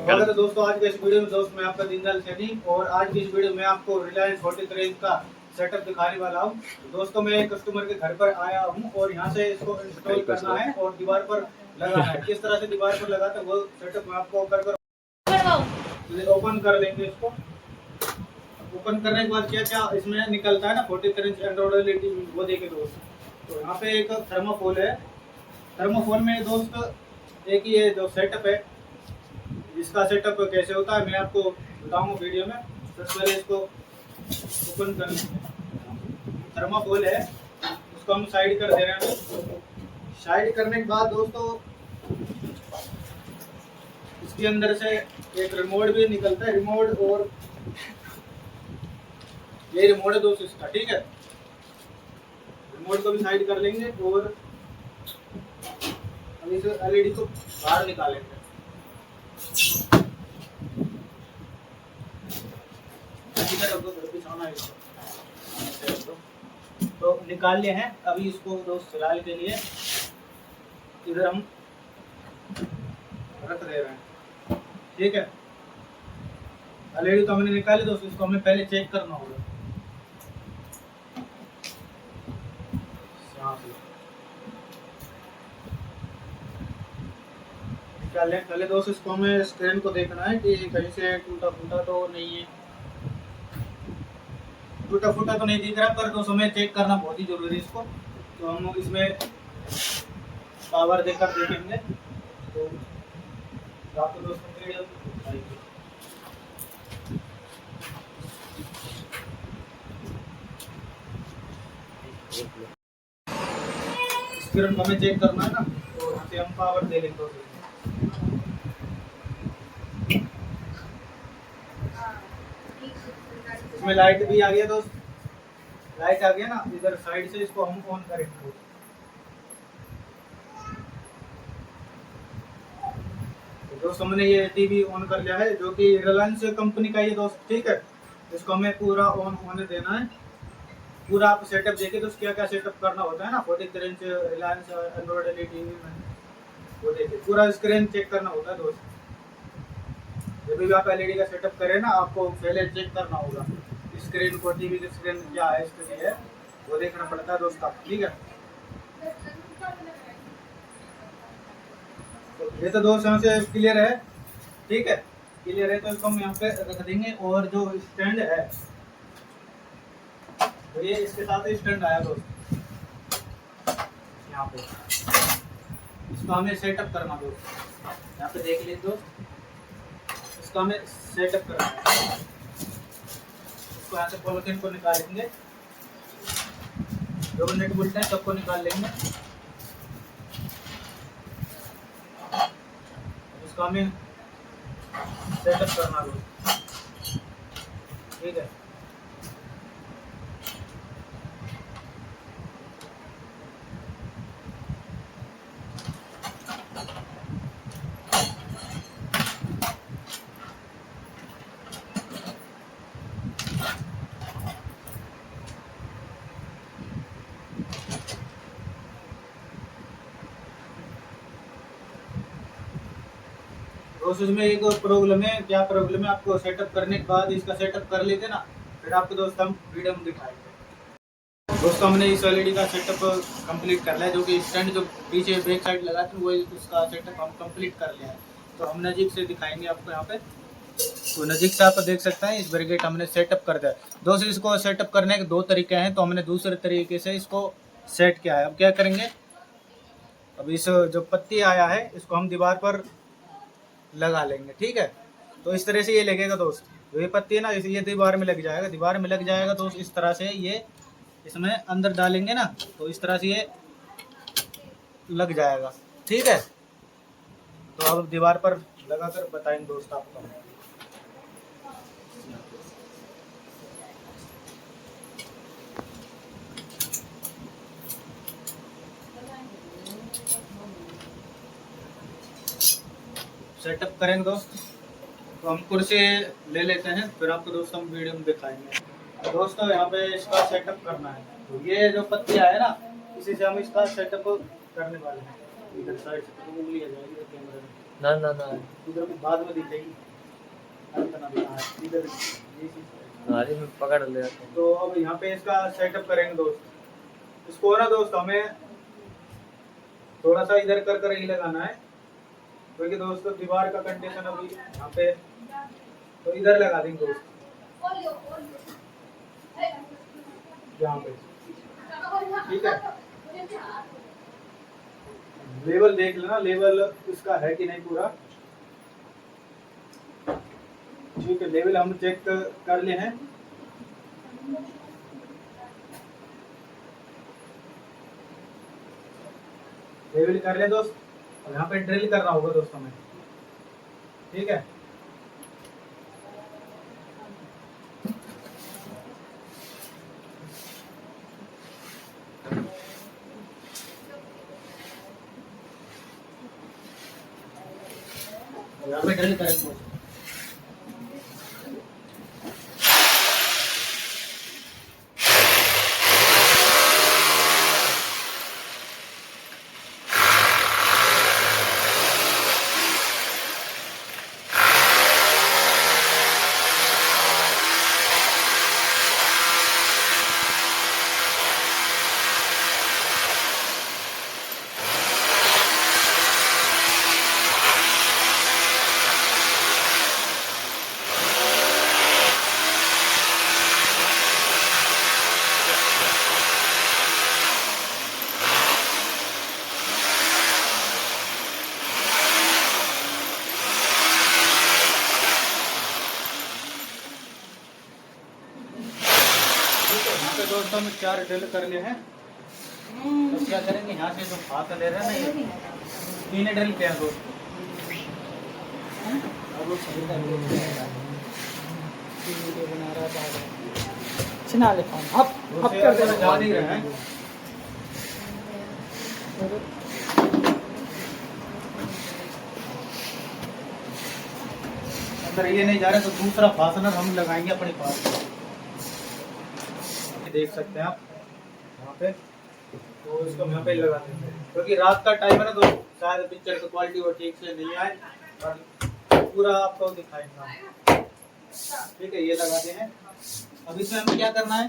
स्वागत है दोस्तों आज के इस वीडियो में। दोस्त मैं आपका दीनदयाल सैनी और आज की इस वीडियो में आपको रिलायंस 43 रेंज का सेटअप दिखाने वाला हूं। दोस्तों मैं एक कस्टमर के घर पर आया हूं और यहां से इसको इंस्टॉल करना है और दीवार पर लगाना है। किस तरह से दीवार पर लगाते हैं वो सेटअप मैं आपको कर ओपन कर लेंगे। इसको ओपन करने के बाद क्या क्या इसमें निकलता है ना 43 इंच एंड्रॉइड एलईडी वो देखे दोस्त। तो यहाँ पे एक थर्माकोल है। थर्माकोल में दोस्त एक ये जो सेटअप है इसका सेटअप कैसे होता है मैं आपको बताऊंगा वीडियो में। सबसे पहले इसको ओपन कर थर्माकोल है उसको हम साइड कर दे रहे हैं। साइड करने के बाद दोस्तों इसके अंदर से एक रिमोट भी निकलता है। रिमोट और ये रिमोट है दोस्तों इसका, ठीक है। रिमोट को भी साइड कर लेंगे और अब इस एलईडी को बाहर निकालेंगे। तो निकाल लिए हैं। अभी इसको दोस्त फिलहाल के लिए इधर हम रख दे रहे हैं, ठीक है। एलईडी तो हमने निकाली दोस्तों, इसको हमें पहले चेक करना होगा। पहले दोस्त इसको हमें स्क्रीन को देखना है कि कहीं से टूटा फूटा तो नहीं है। टूटा फूटा तो नहीं दिख रहा पर दोस्त हमें चेक करना बहुत ही जरूरी है इसको। तो हम इसमें पावर देकर देखेंगे तो आपको दोस्तों स्क्रीन को हमें चेक करना है ना, तो यहाँ से हम पावर दे लेंगे। इसमें लाइट भी आ गया दोस्त, लाइट आ गया ना। इधर साइड से इसको हम ऑन करेंगे। तो दोस्त हमने ये टीवी ऑन कर लिया है जो कि रिलायंस कंपनी का ये दोस्त, ठीक है। इसको हमें पूरा ऑन होने देना है। पूरा आप सेटअप देखिए तो क्या क्या सेटअप करना होता है ना 43 inch Reliance Android LED TV में, वो देखिए पूरा स्क्रीन चेक करना होता है दोस्त। जब भी आप एलईडी का सेटअप करें ना आपको पहले चेक करना होगा स्क्रीन को, टीवी की स्क्रीन क्या है स्क्रीन है वो देखना पड़ता है दोस्त आप, ठीक है। तो ये तो दोस्त यहाँ से क्लियर है, ठीक है। क्लियर है तो इसको हम यहाँ पे रख देंगे। और जो स्टैंड है तो ये इसके साथ ही स्टैंड आया दोस्त यहाँ पे। इसको हमें सेटअप करना दोस्त, यहाँ पे देख लीजिए दोस्त। इसको हमें सेटअप करना है। इसको यहाँ से पॉलिथीन को निकालेंगे, जो नेट बोलते हैं सबको निकाल लेंगे। इसको हमें सेटअप करना दोस्त, ठीक है। दोस्त इसमें एक प्रॉब्लम है। क्या प्रॉब्लम है? आपको सेटअप करने के बाद इसका सेटअप कर लेते ना, फिर आपको दोस्त हम वीडियो में दिखाएंगे। दोस्तों हमने इस एलईडी का सेटअप कंप्लीट कर लिया, जो कि स्टैंड जो पीछे बैक साइड लगा था वो उसका सेटअप हम कंप्लीट कर लिया है। तो हम नज़दीक से दिखाएंगे आपको यहाँ पे। तो नज़दीक से आप देख सकते हैं इस ब्रिगेड हमने सेटअप कर दिया। दोस्तों इसको सेटअप करने के दो तरीके हैं, तो हमने दूसरे तरीके से इसको सेट किया है। अब क्या करेंगे, अब इस जो पत्ती आया है इसको हम दीवार पर लगा लेंगे, ठीक है। तो इस तरह से ये लगेगा दोस्त। तो ये पत्ती है ना ये दीवार में लग जाएगा, दीवार में लग जाएगा दोस्त। इस तरह से ये इसमें अंदर डालेंगे ना तो इस तरह से ये लग जाएगा, ठीक है। तो अब दीवार पर लगाकर बताएंगे दोस्त आपको। सेटअप करेंगे दोस्त, तो हम कुर्सी ले लेते हैं, फिर आपको दोस्तों हम वीडियो में दिखाएंगे। दोस्तों यहाँ पे इसका सेटअप करना है। तो ये जो पत्ती है ना इसी से हम इसका सेटअप करने वाले हैं। इधर साइड से उंगली आ जाएगी कैमरे में। ना ना ना इधर को बाद में दिखेगी इधर ये चीज। नाली में पकड़ ले जाते हैं। तो अब यहाँ पे इसका सेटअप करेंगे दोस्त। इसको ना दोस्त हमें थोड़ा सा इधर कर कर ही लगाना है, क्योंकि दोस्तों दीवार का कंडीशन अभी यहाँ पे, तो इधर लगा देंगे दोस्त, यहाँ पे। ठीक है, लेवल देख लेना, लेवल इसका है कि नहीं पूरा। ठीक है, लेवल हम चेक कर ले हैं। लेवल कर ले दोस्त, और यहाँ पे ड्रिल करना होगा दोस्तों में। ठीक है, यहाँ पे ड्रिल करेंगे। दोस्तों में 4 ड्रिल कर लिए हैं। तो क्या करेंगे, यहाँ से जो हाथ ले रहे हैं ना, ये 3 ड्रिल किया है दोस्तों। चिना ले फोन अब कर देना जा नहीं रहे हैं। अगर ये नहीं जा रहा तो दूसरा फासनर हम लगाएंगे अपने पास। देख सकते हैं आप यहाँ पे, तो इसको यहाँ पे लगा देंगे, क्योंकि रात का टाइम है ना, तो शायद पिक्चर की क्वालिटी वो ठीक से नहीं आए, और पूरा आपको दिखाएगा। ठीक है, ये लगाते हैं। अब इसमें हमें क्या करना है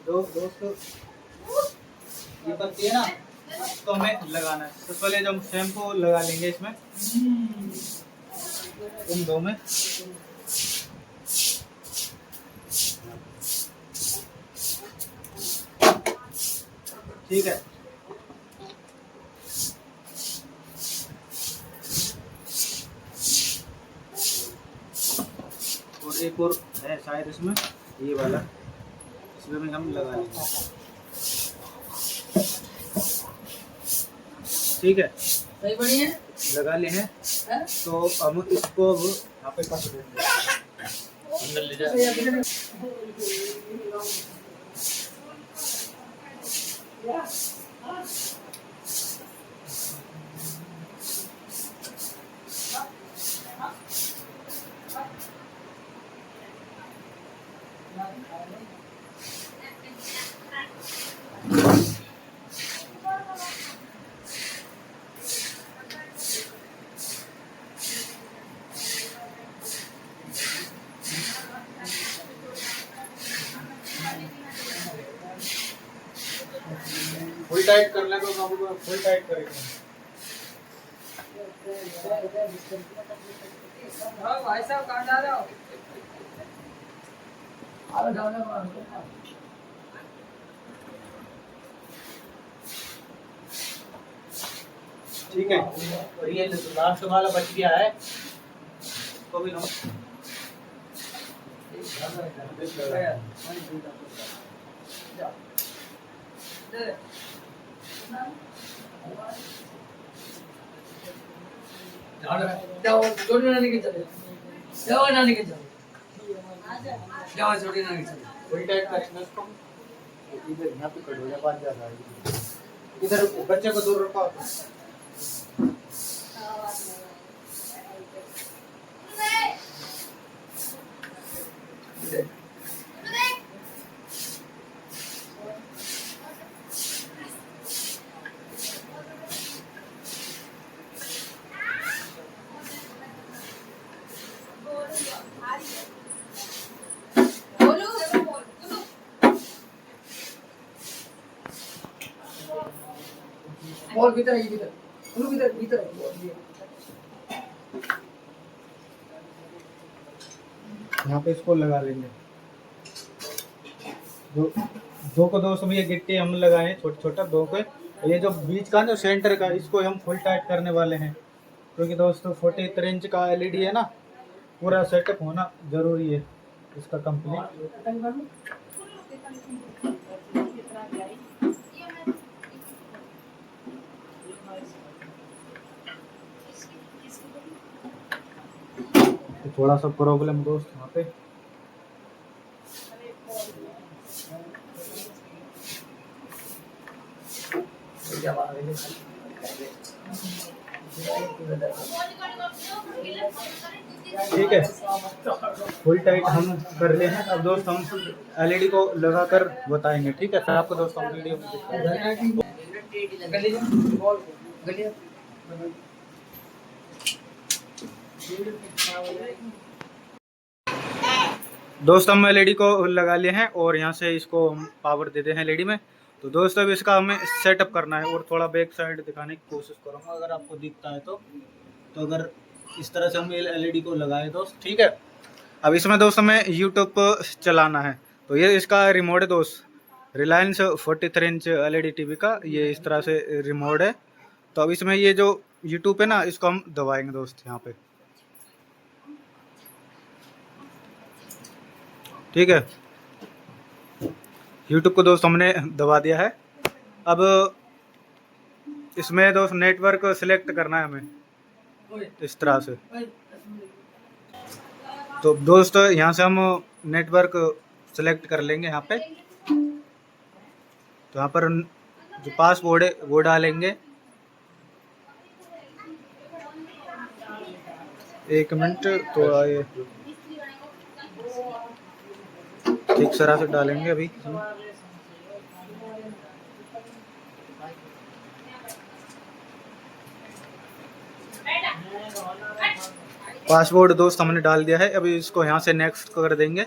दोस्तों, ये पत्ती है ना, इसको हमें लगाना है। तो पहले जब शैम्पू लगा लेंगे इसमें, इन दो में। ठीक है, और एक और है शायद इसमें, ये वाला, इसमें भी हम लगा लेंगे। ठीक है, सही बढ़िया लगा ले हैं। तो हम इसको अब यहाँ पे कस देंगे, अंदर ले जा। फुल टाइट करना है, तो हम फुल टाइट करेंगे। भाई साहब कहाँ जा रहे हो? ठीक है, और ये लास्ट वाला बच गया है, तो भी हम जाओ छोटी नानी के चले जाओ, नानी के चले जाओ, छोटी नानी के चले। फुल टाइट करेंगे इसको। इधर यहाँ पे कट हो जाए, बात ज्यादा है। इधर बच्चे को दूर रखो। बॉल भीतर है, ये भीतर उन्हों भीतर भीतर है बॉल ये। यहाँ पे इसको लगा लेंगे। दो को दोस्त हम ये गिट्टी हम लगाए छोटा छोटा दो को। ये जो बीच का जो सेंटर का इसको हम फुल टाइट करने वाले हैं, क्योंकि दोस्तों 43 इंच का एलईडी है ना, पूरा सेटअप होना जरूरी है इसका कंप्लीट। तो थोड़ा सा प्रॉब्लम दोस्त यहाँ पे। ठीक है, फुल टाइट हम कर ले हैं। अब दोस्त हम एलईडी को लगाकर बताएंगे, ठीक है। फिर आपको दोस्त हम वीडियो में दिखाएंगे। दोस्त हम एलईडी को लगा लिए हैं और यहाँ से इसको हम पावर देते हैं एलईडी में। तो दोस्त अब इसका हमें सेटअप करना है और थोड़ा बैक साइड दिखाने की कोशिश करूँगा अगर आपको दिखता है तो अगर इस तरह से हम एलईडी को लगाए दोस्त, ठीक है। अब इसमें दोस्त हमें यूट्यूब चलाना है, तो ये इसका रिमोट है दोस्त, रिलायंस 43 इंच एलईडी टीवी का ये इस तरह से रिमोट है। तो अब इसमें ये जो यूट्यूब है ना, इसको हम दबाएंगे दोस्त यहाँ पे, ठीक है। यूट्यूब को दोस्त हमने दबा दिया है। अब इसमें दोस्त नेटवर्क सिलेक्ट करना है हमें इस तरह से। तो दोस्त यहाँ से हम नेटवर्क सिलेक्ट कर लेंगे यहाँ पे। तो यहाँ पर जो पासवर्ड है वो डालेंगे। एक मिनट, थोड़ा ये ठीक तरह से डालेंगे अभी। पासवर्ड दोस्त हमने डाल दिया है। अभी इसको यहाँ से नेक्स्ट कर देंगे।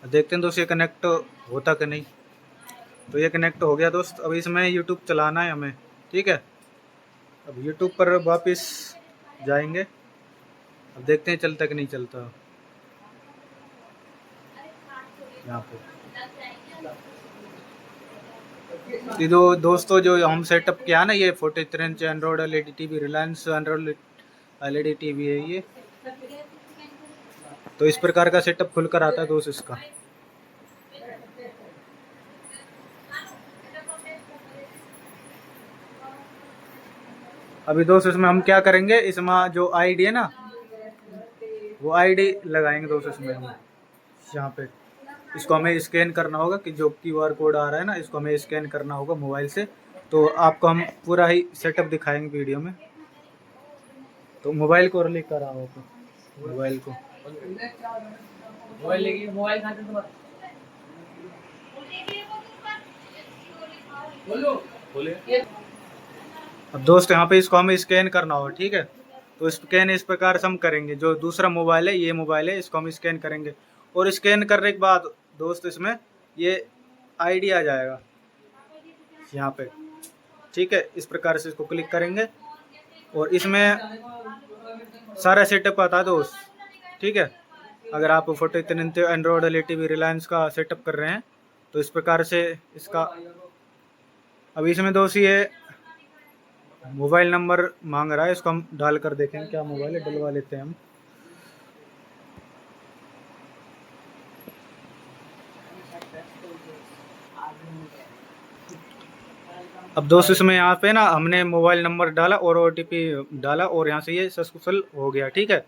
देखते हैं दोस्त ये कनेक्ट होता कि नहीं। तो ये कनेक्ट हो गया दोस्त। अभी इसमें यूट्यूब चलाना है हमें, ठीक है। अब यूट्यूब पर वापस जाएंगे। अब देखते हैं चलता कि नहीं चलता यहाँ पे। ये दोस्तों जो हम सेटअप किया ना, ये 43 inch Android LED TV, Reliance Android LED TV है ये। तो इस प्रकार का सेटअप खुलकर आता है दोस्त इसका। अभी दोस्त इसमें हम क्या करेंगे, इसमें जो आईडी है ना वो आईडी लगाएंगे दोस्त इसमें हम। यहाँ पे इसको हमें स्कैन करना होगा कि जो क्यूआर कोड आ रहा है ना, इसको हमें स्कैन करना होगा मोबाइल से। तो आपको हम पूरा ही सेटअप दिखाएंगे वीडियो में। तो मोबाइल को लेकर आओ, मोबाइल को मोबाइल अब दोस्त यहाँ पे इसको हमें स्कैन करना होगा, ठीक है। तो स्कैन इस प्रकार से हम करेंगे। जो दूसरा मोबाइल है, ये मोबाइल है, इसको हम स्कैन करेंगे। और स्कैन करने के बाद दोस्त इसमें ये आईडी आ जाएगा यहाँ पे, ठीक है। इस प्रकार से इसको क्लिक करेंगे और इसमें सारा सेटअप आता है दोस्त, ठीक है। अगर आप 43 inch Android LED TV Reliance का सेटअप कर रहे हैं तो इस प्रकार से इसका। अब इसमें दोस्त ये मोबाइल नंबर मांग रहा है, इसको हम डाल कर देखेंगे क्या मोबाइल है, डलवा लेते हैं हम। अब दोस्त इसमें यहाँ पे ना हमने मोबाइल नंबर डाला और ओटीपी डाला और यहाँ से ये सक्सेसफुल हो गया, ठीक है।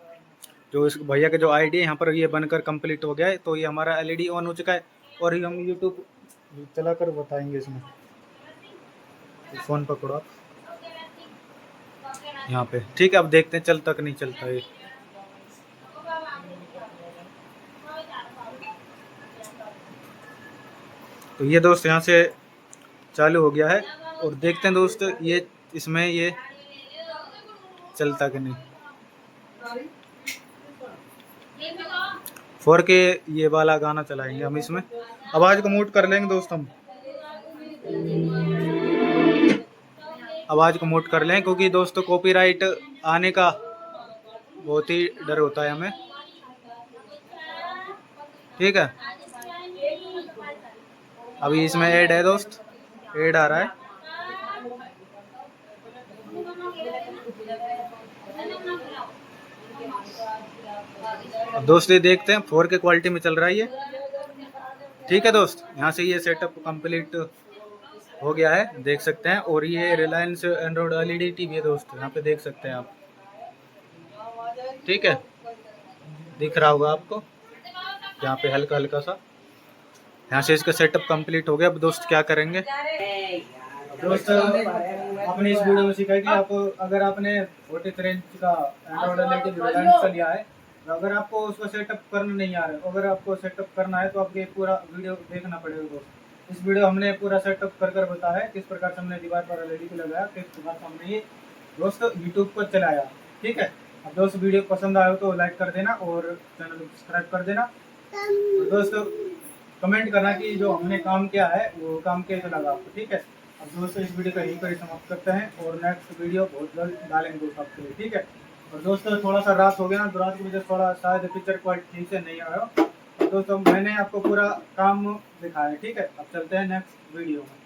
जो इस भैया के जो आईडी है यहाँ पर ये बनकर कंप्लीट हो गया है। तो ये हमारा एलईडी ऑन हो चुका है और ये हम यूट्यूब चलाकर बताएंगे इसमें। फ़ोन पकड़ो आप यहाँ पे, ठीक है। अब देखते हैं चलता कि नहीं चलता ये। तो ये दोस्त यहाँ से चालू हो गया है और देखते हैं दोस्त ये इसमें ये चलता कि नहीं। 4K ये वाला गाना चलाएंगे हम इसमें। आवाज़ को म्यूट कर लेंगे दोस्त हम। आवाज़ को म्यूट कर लें, क्योंकि दोस्तों कॉपीराइट आने का बहुत ही डर होता है हमें। ठीक है, अभी इसमें ऐड है दोस्त, ऐड आ रहा है। अब दोस्त ये देखते हैं 4K क्वालिटी में चल रहा है ये। ठीक है दोस्त, यहाँ से ये सेटअप कंप्लीट हो गया है, देख सकते हैं। और ये रिलायंस एंड्रॉइड LED टीवी है दोस्त, यहाँ पे देख सकते हैं आप। ठीक है, दिख रहा होगा आपको यहाँ पे हल्का हल्का सा। यहाँ से इसका सेटअप कंप्लीट हो गया। अब दोस्त क्या करेंगे, दोस्त अपने इस वीडियो में सीखा है कि आप अगर आपने 43 इंच का एंड्रॉइड LED रिलायंस का लिया है, तो अगर आपको उसका सेटअप करना नहीं आ रहा है, अगर आपको सेटअप करना है तो आपको ये पूरा वीडियो देखना पड़ेगा दोस्त। इस वीडियो हमने पूरा सेटअप कर बताया है, किस प्रकार से हमने दीवार पर LED को लगाया, किस प्रकार से हमने ये दोस्त यूट्यूब पर चलाया। ठीक है, अब दोस्त वीडियो पसंद आए तो लाइक कर देना और चैनल को सब्सक्राइब कर देना। और दोस्तों कमेंट करना कि जो हमने काम किया है वो काम कैसे लगा आपको। ठीक है, अब दोस्तों इस वीडियो को यहीं पर समाप्त करते हैं और नेक्स्ट वीडियो बहुत जल्द डालेंगे दोस्तों आपके लिए। ठीक है, और दोस्तों थोड़ा सा रात हो गया ना, तो रात की वजह से थोड़ा शायद पिक्चर क्वालिटी ठीक से नहीं आया। तो दोस्तों मैंने आपको पूरा काम दिखाया है। ठीक है, अब चलते हैं नेक्स्ट वीडियो में।